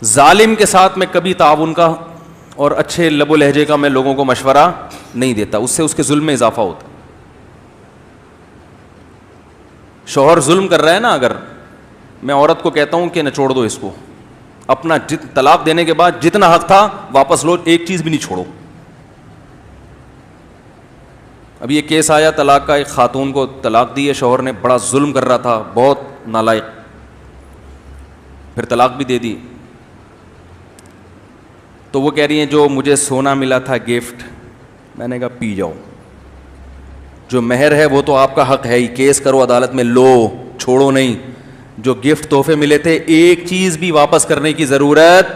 ظالم کے ساتھ میں کبھی تعاون کا اور اچھے لب و لہجے کا میں لوگوں کو مشورہ نہیں دیتا, اس سے اس کے ظلم میں اضافہ ہوتا. شوہر ظلم کر رہا ہے نا, اگر میں عورت کو کہتا ہوں کہ نچوڑ دو اس کو, اپنا طلاق دینے کے بعد جتنا حق تھا واپس لو, ایک چیز بھی نہیں چھوڑو. اب یہ کیس آیا طلاق کا, ایک خاتون کو طلاق دی ہے شوہر نے, بڑا ظلم کر رہا تھا, بہت نالائق, پھر طلاق بھی دے دی. تو وہ کہہ رہی ہیں جو مجھے سونا ملا تھا گفٹ, میں نے کہا پی جاؤ, جو مہر ہے وہ تو آپ کا حق ہے ہی, کیس کرو عدالت میں, لو, چھوڑو نہیں. جو گفٹ تحفے ملے تھے ایک چیز بھی واپس کرنے کی ضرورت,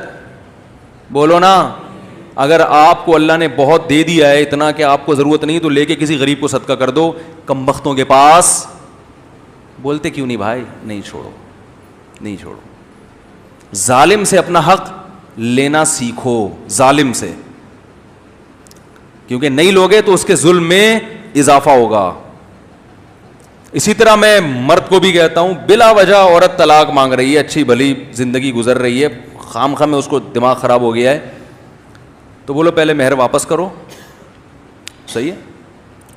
بولو نا. اگر آپ کو اللہ نے بہت دے دیا ہے اتنا کہ آپ کو ضرورت نہیں تو لے کے کسی غریب کو صدقہ کر دو. کمبختوں کے پاس بولتے کیوں نہیں بھائی, نہیں چھوڑو, نہیں چھوڑو. ظالم سے اپنا حق لینا سیکھو, ظالم سے, کیونکہ نہیں لوگے تو اس کے ظلم میں اضافہ ہوگا. اسی طرح میں مرد کو بھی کہتا ہوں, بلا وجہ عورت طلاق مانگ رہی ہے, اچھی بھلی زندگی گزر رہی ہے, خام خواہ میں اس کو دماغ خراب ہو گیا ہے, تو بولو پہلے مہر واپس کرو, صحیح ہے,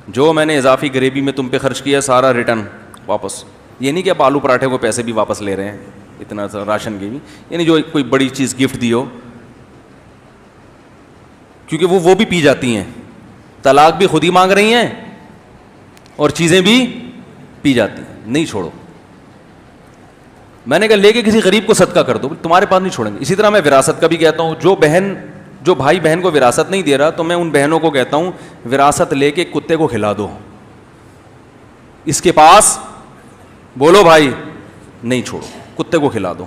جو میں نے اضافی گریوی میں تم پہ خرچ کیا سارا ریٹرن واپس. یہ نہیں کہ آپ آلو پراٹھے کو پیسے بھی واپس لے رہے ہیں, اتنا راشن کی بھی, یعنی جو کوئی بڑی چیز گفٹ دی ہو, کیونکہ وہ بھی پی جاتی ہیں, طلاق بھی خود ہی مانگ رہی ہیں اور چیزیں بھی پی جاتی ہیں. نہیں چھوڑو. میں نے کہا لے کے کسی غریب کو صدقہ کر دو, تمہارے پاس نہیں چھوڑیں گے. اسی طرح میں وراثت کا بھی کہتا ہوں, جو بھائی بہن کو وراثت نہیں دے رہا تو میں ان بہنوں کو کہتا ہوں وراثت لے کے کتے کو کھلا دو, اس کے پاس, بولو بھائی نہیں چھوڑو, کتے کو کھلا دو,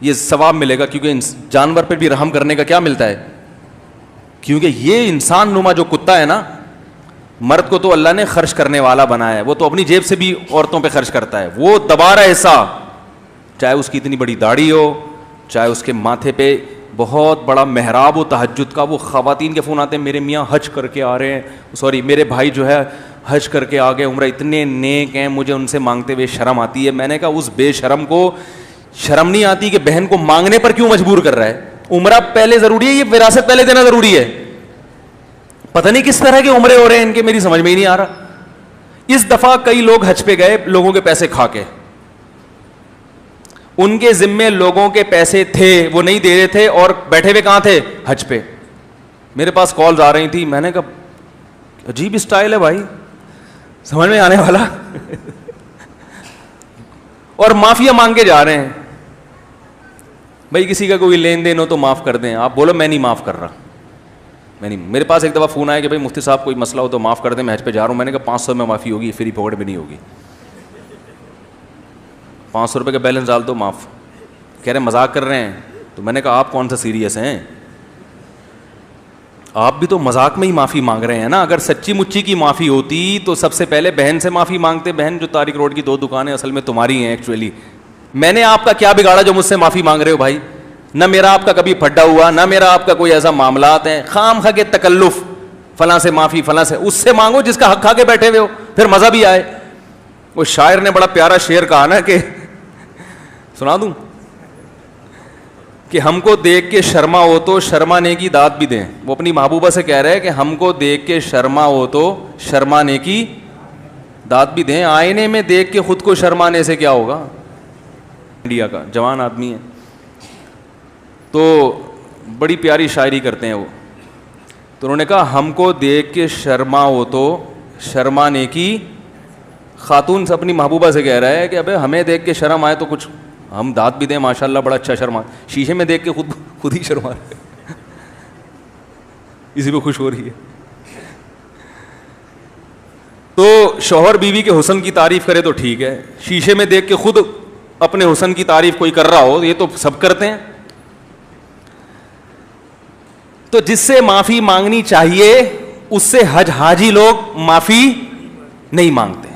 یہ ثواب ملے گا. کیونکہ جانور پہ بھی رحم کرنے کا کیا ملتا ہے, کیونکہ یہ انسان نما جو کتا ہے نا, مرد کو تو اللہ نے خرچ کرنے والا بنایا ہے, وہ تو اپنی جیب سے بھی عورتوں پہ خرچ کرتا ہے, وہ دبا رہا حصہ, چاہے اس کی اتنی بڑی داڑھی ہو, چاہے اس کے ماتھے پہ بہت بڑا محراب ہو تہجد کا. وہ خواتین کے فون آتے ہیں, میرے میاں حج کر کے آ رہے ہیں, سوری میرے بھائی جو ہے حج کر کے آ گئے, عمرہ, اتنے نیک ہیں, مجھے ان سے مانگتے ہوئے شرم آتی ہے. میں نے کہا اس بے شرم کو شرم نہیں آتی کہ بہن کو مانگنے پر کیوں مجبور کر رہا ہے؟ عمرہ پہلے ضروری ہے, یہ وراثت پہلے دینا ضروری ہے. پتہ نہیں کس طرح کے عمرے ہو رہے ہیں ان کے, میری سمجھ میں ہی نہیں آ رہا. اس دفعہ کئی لوگ حج پہ گئے لوگوں کے پیسے کھا کے, ان کے ذمے لوگوں کے پیسے تھے, وہ نہیں دے رہے تھے, اور بیٹھے ہوئے کہاں تھے, حج پہ. میرے پاس کالز آ رہی تھی, میں نے کہا عجیب اسٹائل ہے بھائی, سمجھ میں آنے والا اور معافیا مانگ کے جا رہے ہیں. بھائی کسی کا کوئی لین دین ہو تو معاف کر دیں, آپ بولو میں نہیں معاف کر رہا, میں نہیں. میرے پاس ایک دفعہ فون آیا کہ بھائی مفتی صاحب کوئی مسئلہ ہو تو معاف کر دیں, میں حج پہ جا رہا ہوں. میں نے کہا 500 میں معافی ہوگی, فری پکڑ میں نہیں ہوگی, 500 روپے کا بیلنس ڈال دو معاف. کہہ رہے مذاق کر رہے ہیں. تو میں نے کہا آپ کون سا سیریس ہیں, آپ بھی تو مذاق میں ہی معافی مانگ رہے ہیں نا. اگر سچی مچی کی معافی ہوتی تو سب سے پہلے بہن سے معافی مانگتے. بہن جو طارق روڈ کی 2 دکانیں اصل میں تمہاری ہیں ایکچولی, میں نے آپ کا کیا بگاڑا جو مجھ سے معافی مانگ رہے ہو بھائی؟ نہ میرا آپ کا کبھی پھڈا ہوا, نہ میرا آپ کا کوئی ایسا معاملات ہیں, خام خواہ کے تکلف, فلاں سے معافی, فلاں سے. اس سے مانگو جس کا حق کھا کے بیٹھے ہوئے ہو, پھر مزہ بھی آئے. وہ شاعر نے بڑا پیارا شعر کہا نا, کہ سنا دوں, کہ ہم کو دیکھ کے شرما ہو تو شرمانے کی داد بھی دیں. وہ اپنی محبوبہ سے کہہ رہے ہیں کہ ہم کو دیکھ کے شرما ہو تو شرمانے کی داد بھی دیں. آئینے میں دیکھ کے خود کو شرمانے سے کیا ہوگا. انڈیا کا جوان آدمی ہے, تو بڑی پیاری شاعری کرتے ہیں وہ. تو انہوں نے کہا ہم کو دیکھ کے شرما ہو تو شرمانے کی, خاتون سے اپنی محبوبہ سے کہہ رہا ہے کہ ابے ہمیں دیکھ کے شرم آئے تو کچھ ہم داد بھی دیں, ماشاءاللہ بڑا اچھا شرما, شیشے میں دیکھ کے خود ہی شرما رہے, اسی پہ خوش ہو رہی ہے. تو شوہر بیوی کے حسن کی تعریف کرے تو ٹھیک ہے, شیشے میں دیکھ کے خود اپنے حسن کی تعریف کوئی کر رہا ہو, یہ تو سب کرتے ہیں. تو جس سے معافی مانگنی چاہیے اس سے حاجی لوگ معافی نہیں مانگتے.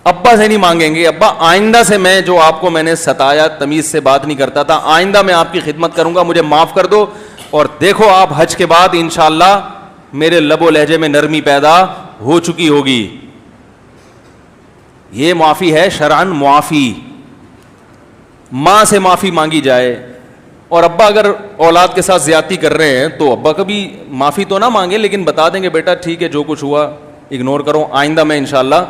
ابا سے نہیں مانگیں گے, ابا آئندہ سے میں جو آپ کو میں نے ستایا, تمیز سے بات نہیں کرتا تھا, آئندہ میں آپ کی خدمت کروں گا, مجھے معاف کر دو. اور دیکھو آپ حج کے بعد انشاءاللہ میرے لب و لہجے میں نرمی پیدا ہو چکی ہوگی. یہ معافی ہے شرعن معافی. ماں سے معافی مانگی جائے. اور ابا اگر اولاد کے ساتھ زیادتی کر رہے ہیں تو ابا کبھی معافی تو نہ مانگے, لیکن بتا دیں کہ بیٹا ٹھیک ہے جو کچھ ہوا اگنور کرو, آئندہ میں انشاءاللہ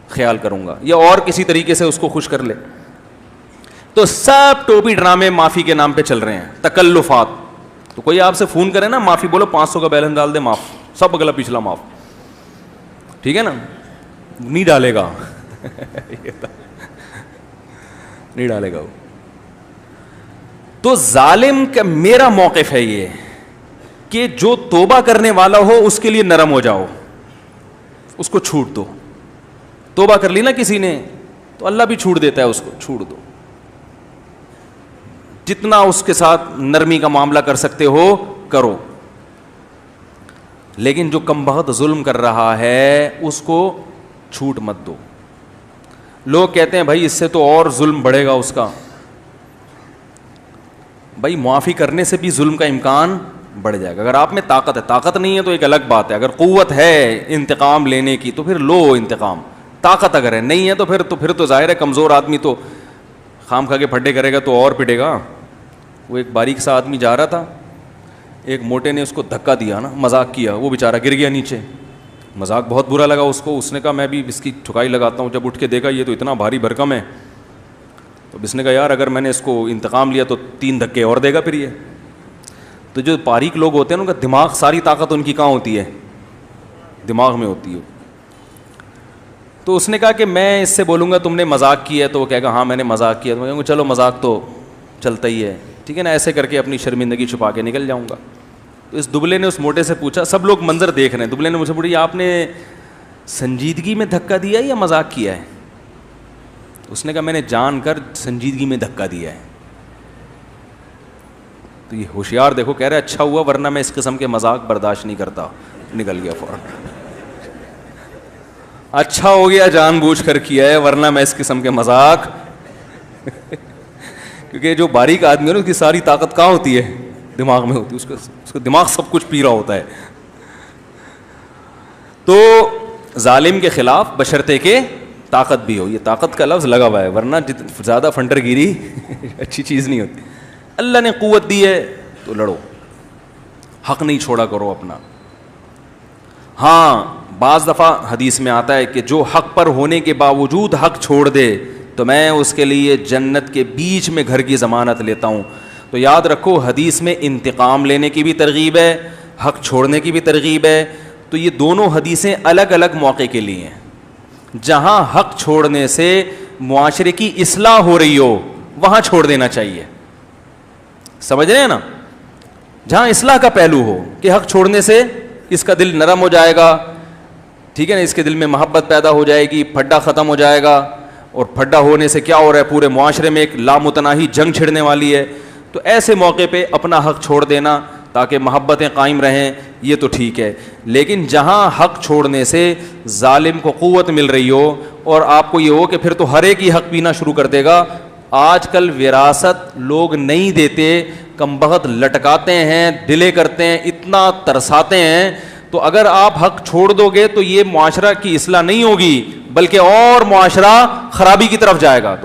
خیال کروں گا, یا اور کسی طریقے سے اس کو خوش کر لے. تو سب ٹوپی ڈرامے معافی کے نام پہ چل رہے ہیں, تکلفات. تو کوئی آپ سے فون کرے نا معافی بولو, 500 کا بیلنس ڈال دے, معاف, سب اگلا پچھلا معاف, ٹھیک ہے نا, نہیں ڈالے گا نہیں ڈالے گا وہ. تو ظالم کا میرا موقف ہے یہ کہ جو توبہ کرنے والا ہو اس کے لیے نرم ہو جاؤ, اس کو چھوٹ دو. توبہ کر لی نا کسی نے تو اللہ بھی چھوٹ دیتا ہے, اس کو چھوڑ دو. جتنا اس کے ساتھ نرمی کا معاملہ کر سکتے ہو کرو, لیکن جو کم بخت ظلم کر رہا ہے اس کو چھوٹ مت دو. لوگ کہتے ہیں بھائی اس سے تو اور ظلم بڑھے گا اس کا. بھائی معافی کرنے سے بھی ظلم کا امکان بڑھ جائے گا. اگر آپ میں طاقت ہے, طاقت نہیں ہے تو ایک الگ بات ہے, اگر قوت ہے انتقام لینے کی تو پھر لو انتقام. طاقت اگر ہے, نہیں ہے تو پھر تو ظاہر ہے کمزور آدمی تو خام کھا کے پھڈے کرے گا تو اور پٹے گا. وہ ایک باریک سا آدمی جا رہا تھا, ایک موٹے نے اس کو دھکا دیا نا, مذاق کیا, وہ بیچارہ گر گیا نیچے. مذاق بہت برا لگا اس کو, اس نے کہا میں بھی اس کی ٹھکائی لگاتا ہوں. جب اٹھ کے دیکھا یہ تو اتنا بھاری بھرکم ہے, تو اس نے کہا یار اگر میں نے اس کو انتقام لیا تو 3 دھکے اور دے گا پھر یہ. تو جو باریک لوگ ہوتے ہیں ان کا دماغ, ساری طاقت ان کی کہاں ہوتی ہے, دماغ میں ہوتی ہے. تو اس نے کہا کہ میں اس سے بولوں گا تم نے مذاق کیا ہے, تو وہ کہے گا ہاں میں نے مذاق کیا. تو میں کہوں گا چلو مذاق تو چلتا ہی ہے, ٹھیک ہے نا, ایسے کر کے اپنی شرمندگی چھپا کے نکل جاؤں گا. تو اس دبلے نے اس موٹے سے پوچھا, سب لوگ منظر دیکھ رہے ہیں, دبلے نے مجھ سے پوچھا آپ نے سنجیدگی میں دھکا دیا ہے یا مذاق کیا ہے؟ اس نے کہا میں نے جان کر سنجیدگی میں دھکا دیا ہے. تو یہ ہوشیار دیکھو کہہ رہا ہے اچھا ہوا ورنہ میں اس قسم کے مذاق برداشت نہیں کرتا. نکل گیا فوراً, اچھا ہو گیا جان بوجھ کر کیا ہے ورنہ میں اس قسم کے مذاق کیونکہ جو باریک آدمی ہے نا اس کی ساری طاقت کہاں ہوتی ہے, دماغ میں ہوتی ہے, اس کا دماغ سب کچھ پی رہا ہوتا ہے. تو ظالم کے خلاف بشرطے کے طاقت بھی ہو, یہ طاقت کا لفظ لگا ہوا ہے ورنہ زیادہ فنڈر گیری اچھی چیز نہیں ہوتی. اللہ نے قوت دی ہے تو لڑو, حق نہیں چھوڑا کرو اپنا. ہاں بعض دفعہ حدیث میں آتا ہے کہ جو حق پر ہونے کے باوجود حق چھوڑ دے تو میں اس کے لیے جنت کے بیچ میں گھر کی ضمانت لیتا ہوں. تو یاد رکھو حدیث میں انتقام لینے کی بھی ترغیب ہے, حق چھوڑنے کی بھی ترغیب ہے. تو یہ دونوں حدیثیں الگ الگ موقع کے لیے ہیں. جہاں حق چھوڑنے سے معاشرے کی اصلاح ہو رہی ہو وہاں چھوڑ دینا چاہیے, سمجھ رہے ہیں نا. جہاں اصلاح کا پہلو ہو کہ حق چھوڑنے سے اس کا دل نرم ہو جائے گا, ٹھیک ہے نا, اس کے دل میں محبت پیدا ہو جائے گی, پھڈا ختم ہو جائے گا. اور پھڈا ہونے سے کیا ہو رہا ہے, پورے معاشرے میں ایک لامتناہی جنگ چھڑنے والی ہے. تو ایسے موقع پہ اپنا حق چھوڑ دینا تاکہ محبتیں قائم رہیں, یہ تو ٹھیک ہے. لیکن جہاں حق چھوڑنے سے ظالم کو قوت مل رہی ہو اور آپ کو یہ ہو کہ پھر تو ہر ایک ہی حق پینا شروع کر دے گا. آج کل وراثت لوگ نہیں دیتے, کم بخت لٹکاتے ہیں, ڈیلے کرتے ہیں, اتنا ترساتے ہیں. تو اگر آپ حق چھوڑ دو گے تو یہ معاشرہ کی اصلاح نہیں ہوگی بلکہ اور معاشرہ خرابی کی طرف جائے گا. تو